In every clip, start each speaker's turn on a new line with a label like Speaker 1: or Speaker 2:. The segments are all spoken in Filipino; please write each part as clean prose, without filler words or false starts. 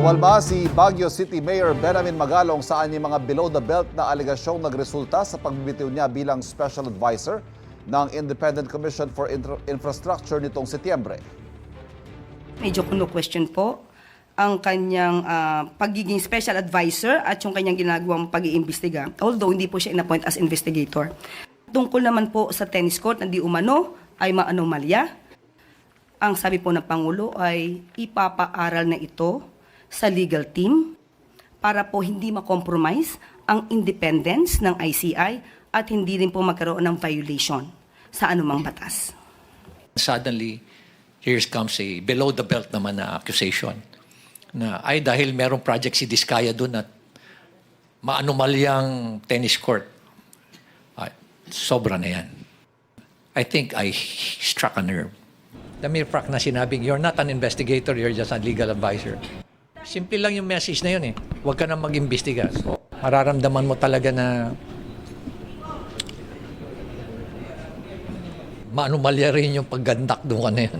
Speaker 1: Umalma si Baguio City Mayor Benamin Magalong sa anyang mga below-the-belt na alegasyong nagresulta sa pagbibitiw niya bilang Special Advisor ng Independent Commission for Infrastructure nitong Setyembre.
Speaker 2: Medyo kuno-question po ang kanyang pagiging special advisor at yung kanyang ginagawang pag-iimbestiga. Although hindi po siya in-appoint as investigator. Tungkol naman po sa tennis court na di umano ay maanomalya. Ang sabi po ng Pangulo ay ipapaaral na ito sa legal team para po hindi makompromise ang independence ng ICI at hindi rin po magkaroon ng violation sa anumang batas.
Speaker 3: Suddenly, here comes a below-the-belt naman na accusation na ay dahil merong project si Diskaya doon at maanumalyang tennis court. Sobra na yan. I think I struck a nerve. The mere fact na sinabing, you're not an investigator, you're just a legal advisor. Simple lang yung message na yun eh. Huwag ka nang mag-imbestiga. So, mararamdaman mo talaga na maanumalya rin yung paggandak doon ka na yun.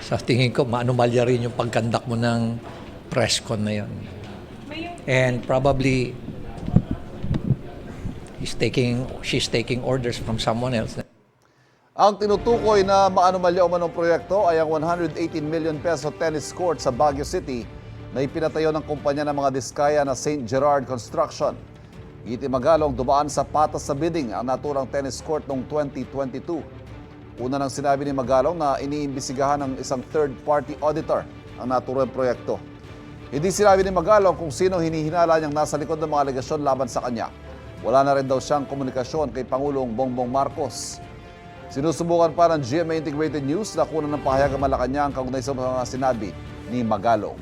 Speaker 3: Sa tingin ko, maanumalya rin yung paggandak mo ng press con na yun. And probably, she's taking orders from someone else.
Speaker 1: Ang tinutukoy na maanumalya umanong proyekto ay ang 118 million peso tennis court sa Baguio City na ipinatayo ng kumpanya ng mga Diskaya na St. Gerard Construction. Giti Magalong, dumaan sa patas sa bidding ang naturang tennis court noong 2022. Una nang sinabi ni Magalong na iniimbisigahan ng isang third-party auditor ang naturang proyekto. Hindi sinabi ni Magalong kung sino hinihinala niyang nasa likod ng mga alegasyon laban sa kanya. Wala na rin daw siyang komunikasyon kay Pangulong Bongbong Marcos. Sinusubukan pa ng GMA Integrated News na kunan ng pahayag ang Malacanang kaugnay sa mga sinabi ni Magalong.